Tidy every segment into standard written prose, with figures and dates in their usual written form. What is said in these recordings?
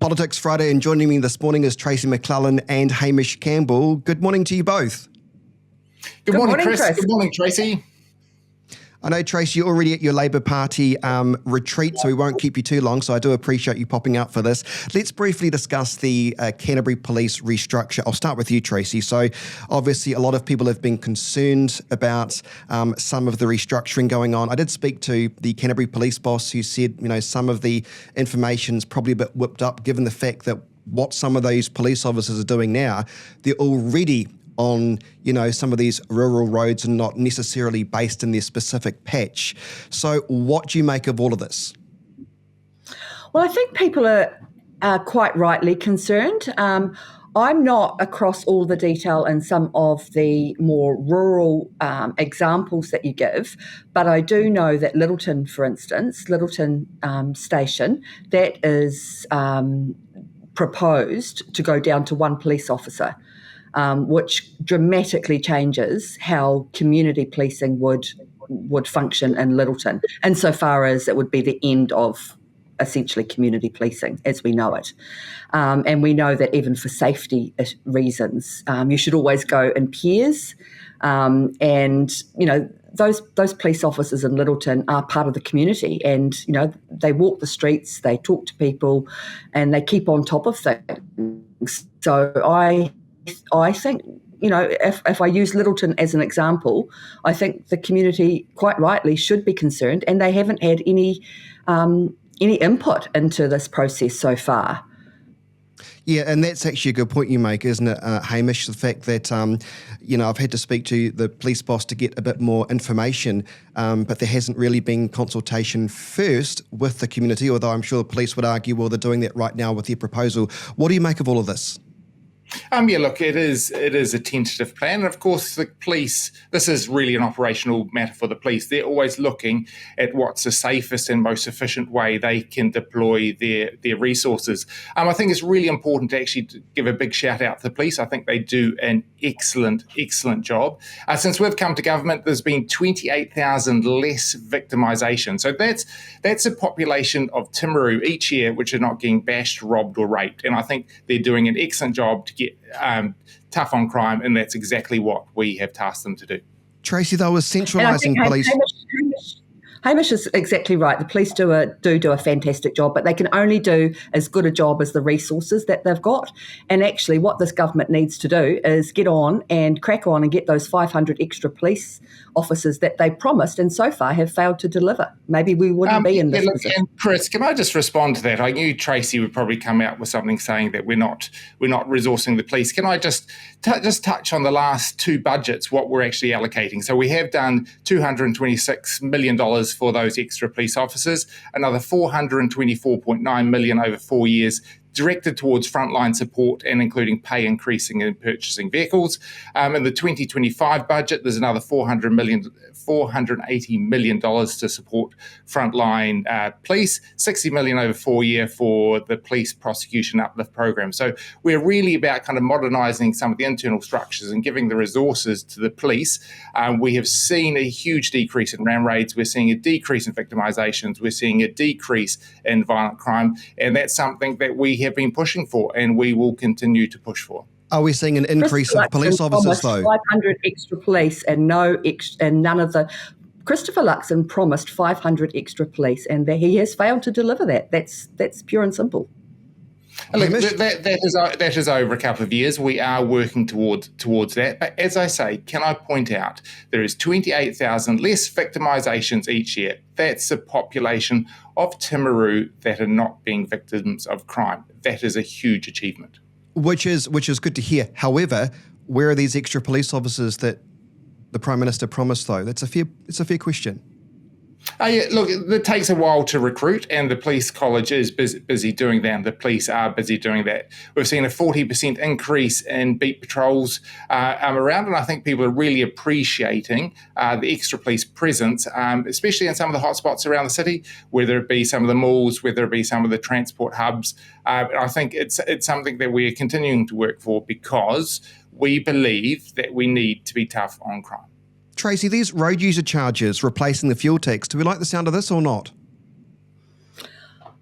Politics Friday, and joining me this morning is Tracy McClellan and Hamish Campbell. Good morning to you both. Good morning, Chris. Good morning, Tracy. I know, Tracy, you're already at your Labour Party retreat, so we won't keep you too long, so I do appreciate you popping out for this. Let's briefly discuss the Canterbury Police restructure. I'll start with you, Tracy. So obviously a lot of people have been concerned about some of the restructuring going on. I did speak to the Canterbury Police boss who said, some of the information's probably a bit whipped up given the fact that what some of those police officers are doing now, they're already on, some of these rural roads and not necessarily based in their specific patch. So what do you make of all of this? Well, I think people are quite rightly concerned. I'm not across all the detail in some of the more rural examples that you give, but I do know that Littleton, for instance, Station, that is proposed to go down to one police officer. Which dramatically changes how community policing would function in Littleton, insofar as it would be the end of essentially community policing as we know it. And we know that even for safety reasons, you should always go in pairs. Those police officers in Littleton are part of the community, and they walk the streets, they talk to people, and they keep on top of things. So I think, if I use Littleton as an example, I think the community quite rightly should be concerned, and they haven't had any input into this process so far. Yeah, and that's actually a good point you make, isn't it, Hamish? The fact that, I've had to speak to the police boss to get a bit more information, but there hasn't really been consultation first with the community, although I'm sure the police would argue, well, they're doing that right now with their proposal. What do you make of all of this? Look, it is a tentative plan. And of course, the police, this is really an operational matter for the police. They're always looking at what's the safest and most efficient way they can deploy their resources. I think it's really important to actually give a big shout out to the police. I think they do an excellent job. Since we've come to government, there's been 28,000 less victimisation. So that's a population of Timaru each year which are not getting bashed, robbed or raped. And I think they're doing an excellent job to get tough on crime, and that's exactly what we have tasked them to do. Tracy, though, is centralising police... Hamish is exactly right. The police do a fantastic job, but they can only do as good a job as the resources that they've got. And actually what this government needs to do is get on and crack on and get those 500 extra police officers that they promised and so far have failed to deliver. Maybe we wouldn't be in this position. And Chris, can I just respond to that? I knew Tracy would probably come out with something saying that we're not resourcing the police. Can I just touch on the last two budgets, what we're actually allocating? So we have done $226 million for those extra police officers, another $424.9 million over 4 years directed towards frontline support and including pay increasing and purchasing vehicles. In the 2025 budget, there's another $480 million to support frontline police, $60 million over 4 year for the police prosecution uplift program. So we're really about kind of modernising some of the internal structures and giving the resources to the police. We have seen a huge decrease in ram raids. We're seeing a decrease in victimisations. We're seeing a decrease in violent crime. And that's something that we have been pushing for and we will continue to push for. Are we seeing an increase of police officers, though? 500 extra police and none of the... Christopher Luxon promised 500 extra police and he has failed to deliver that. That's pure and simple. Look, that is over a couple of years. We are working towards that. But as I say, can I point out, there is 28,000 less victimisations each year. That's a population of Timaru that are not being victims of crime. That is a huge achievement. Which is good to hear. However, where are these extra police officers that the Prime Minister promised, though? It's a fair question. Look, it takes a while to recruit, and the police college is busy doing that, and the police are busy doing that. We've seen a 40% increase in beat patrols around, and I think people are really appreciating the extra police presence, especially in some of the hotspots around the city, whether it be some of the malls, whether it be some of the transport hubs. I think it's something that we are continuing to work for because we believe that we need to be tough on crime. Tracy, these road user charges replacing the fuel tax, do we like the sound of this or not?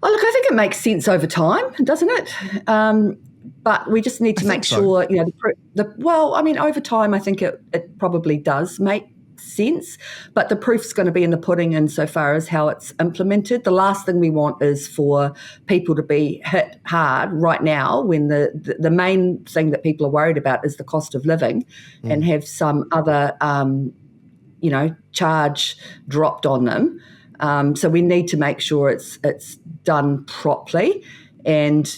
Oh, look, I think it makes sense over time, doesn't it? But we just need to make sure, over time, I think it probably does make sense, but the proof's going to be in the pudding insofar as how it's implemented. The last thing we want is for people to be hit hard right now when the main thing that people are worried about is the cost of living and have some other, charge dropped on them. So we need to make sure it's done properly. And,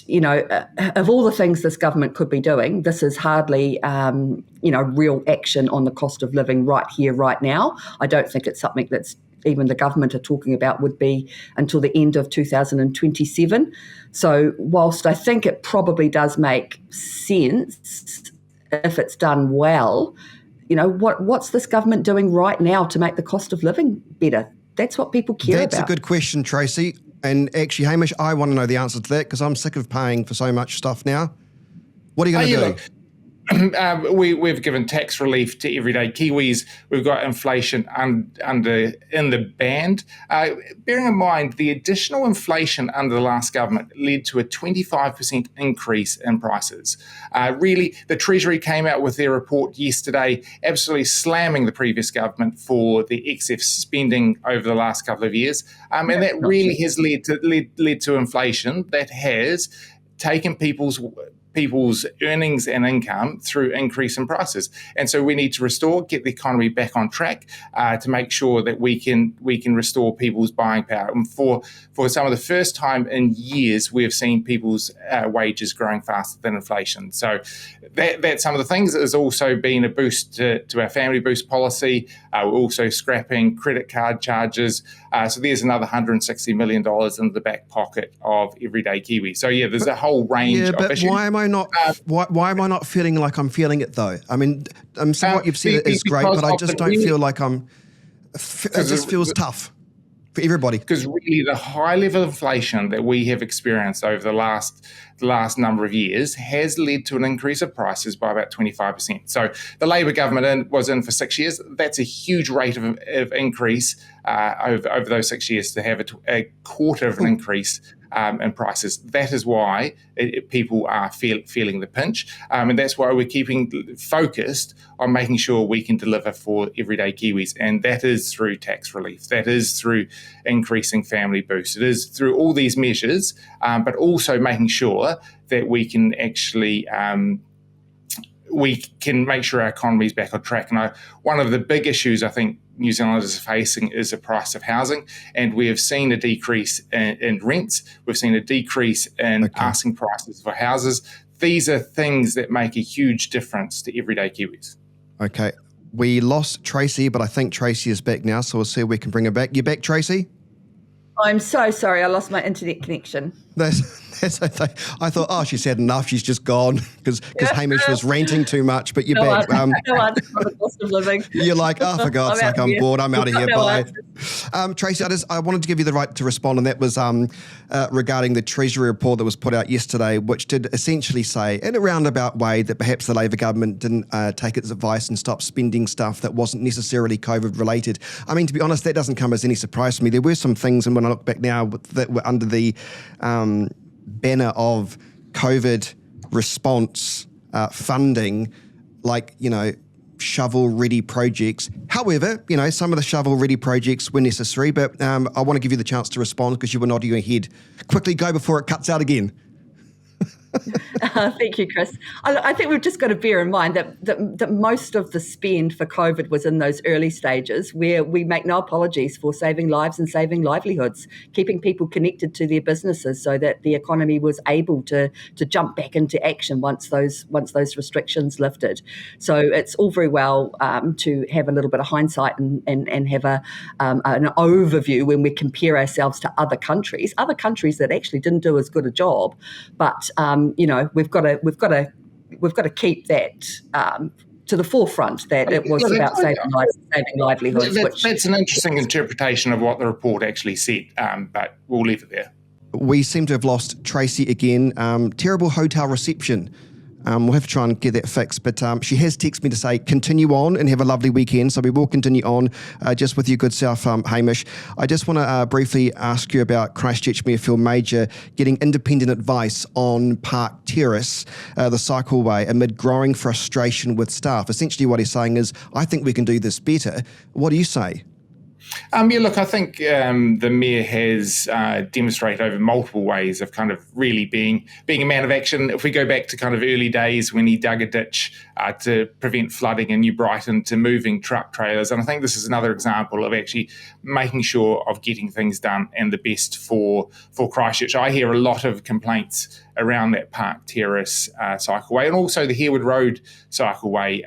of all the things this government could be doing, this is hardly, real action on the cost of living right here, right now. I don't think it's something that's even the government are talking about would be until the end of 2027. So whilst I think it probably does make sense if it's done well, what's this government doing right now to make the cost of living better? That's what people care about. That's a good question, Tracy. And actually, Hamish, I want to know the answer to that because I'm sick of paying for so much stuff now. What are you going to do? We've given tax relief to everyday Kiwis. We've got inflation in the band. Bearing in mind, the additional inflation under the last government led to a 25% increase in prices. Really, the Treasury came out with their report yesterday, absolutely slamming the previous government for the excess spending over the last couple of years. And that really has led to inflation that has taken people's earnings and income through increase in prices. And so we need to get the economy back on track to make sure that we can restore people's buying power. And for some of the first time in years, we have seen people's wages growing faster than inflation. So that's some of the things. There's also been a boost to our family boost policy. We're also scrapping credit card charges. So there's another $160 million in the back pocket of everyday Kiwi. So there's a whole range of issues. Why am I not feeling like I'm feeling it though? I mean, what you've said is great, but I just don't feel like it just feels tough for everybody. Because really the high level of inflation that we have experienced over the last number of years has led to an increase of prices by about 25%. So the Labour government was in for 6 years. That's a huge rate of increase over those 6 years to have a quarter of an increase in prices. That is why people are feeling the pinch. And that's why we're keeping focused on making sure we can deliver for everyday Kiwis. And that is through tax relief. That is through increasing family boost. It is through all these measures, but also making sure that we can actually we can make sure our economy is back on track. And one of the big issues I think New Zealanders are facing is the price of housing. And we have seen a decrease in rents. We've seen a decrease in asking prices for houses. These are things that make a huge difference to everyday Kiwis. Okay. We lost Tracy, but I think Tracy is back now, so we'll see if we can bring her back. You back, Tracy? I'm so sorry. I lost my internet connection. That's okay. I thought, she's had enough. She's just gone because Hamish was ranting too much. But you're back. No answer on the cost of living. You're like, for God's sake, I'm bored. I'm out of here. Bye. Tracy, I wanted to give you the right to respond, and that was regarding the Treasury report that was put out yesterday, which did essentially say, in a roundabout way, that perhaps the Labour government didn't take its advice and stop spending stuff that wasn't necessarily COVID related. I mean, to be honest, that doesn't come as any surprise to me. There were some things, and when I look back now, that were under the banner of COVID response funding, like, shovel-ready projects. However, some of the shovel-ready projects were necessary, but I want to give you the chance to respond because you were nodding your head. Quickly go before it cuts out again. Thank you, Chris. I think we've just got to bear in mind that most of the spend for COVID was in those early stages where we make no apologies for saving lives and saving livelihoods, keeping people connected to their businesses so that the economy was able to jump back into action once those restrictions lifted. So it's all very well to have a little bit of hindsight and have an overview when we compare ourselves to other countries that actually didn't do as good a job, but we've got to keep that to the forefront that it was about saving lives and saving livelihoods. That's an interesting interpretation of what the report actually said, but we'll leave it there. We seem to have lost Tracy again. Terrible hotel reception. We'll have to try and get that fixed. But she has texted me to say, continue on and have a lovely weekend. So we will continue on just with your good self, Hamish. I just want to briefly ask you about Christchurch Mayor Phil Major getting independent advice on Park Terrace, the cycleway, amid growing frustration with staff. Essentially what he's saying is, I think we can do this better. What do you say? Yeah, look, I think the Mayor has demonstrated over multiple ways of kind of really being a man of action. If we go back to kind of early days when he dug a ditch to prevent flooding in New Brighton, to moving truck trailers, and I think this is another example of actually making sure of getting things done and the best for Christchurch. I hear a lot of complaints around that Park Terrace cycleway, and also the Harewood Road cycleway.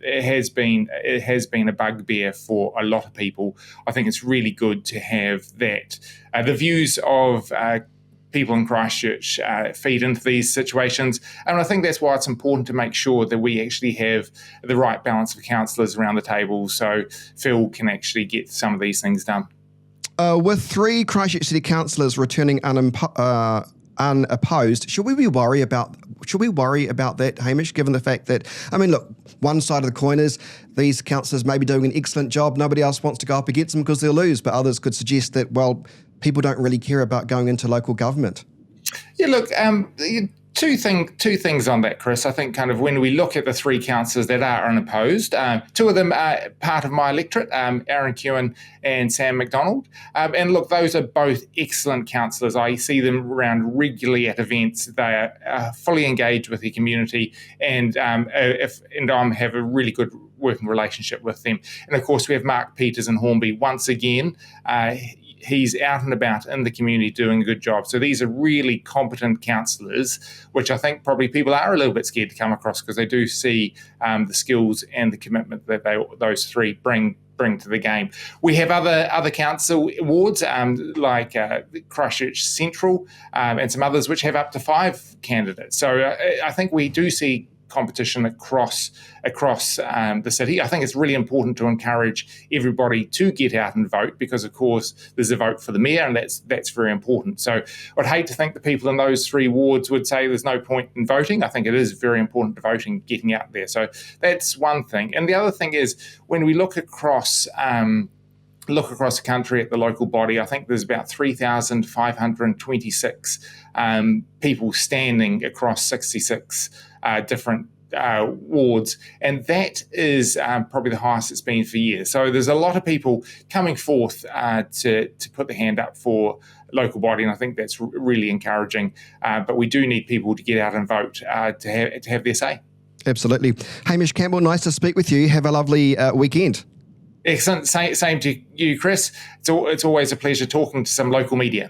It has been a bugbear for a lot of people. I think it's really good to have that. The views of people in Christchurch feed into these situations, and I think that's why it's important to make sure that we actually have the right balance of councillors around the table, so Phil can actually get some of these things done. With 3 Christchurch City councillors returning unopposed, should we worry about that, Hamish, given the fact that, I mean, look, one side of the coin is these councillors may be doing an excellent job, nobody else wants to go up against them because they'll lose, but others could suggest that, well, people don't really care about going into local government. Yeah, look, two things on that, Chris. I think kind of when we look at the 3 councillors that are unopposed, 2 of them are part of my electorate, Aaron Kewen and Sam McDonald. And look, those are both excellent councillors. I see them around regularly at events. They are fully engaged with the community, and I have a really good working relationship with them. And of course, we have Mark Peters in Hornby once again. He's out and about in the community doing a good job. So these are really competent councillors, which I think probably people are a little bit scared to come across because they do see the skills and the commitment that those 3 bring to the game. We have other council wards like Christchurch Central and some others which have up to 5 candidates. So I think we do see competition across the city. I think it's really important to encourage everybody to get out and vote because, of course, there's a vote for the mayor, and that's very important. So I'd hate to think the people in those 3 wards would say there's no point in voting. I think it is very important to vote and getting out there. So that's one thing. And the other thing is when we look across the country at the local body, I think there's about 3,526 people standing across 66 different wards, and that is probably the highest it's been for years. So there's a lot of people coming forth to put their hand up for local body, and I think that's really encouraging. But we do need people to get out and vote to have their say. Absolutely. Hamish Campbell, nice to speak with you. Have a lovely weekend. Excellent. Same to you, Chris. It's always a pleasure talking to some local media.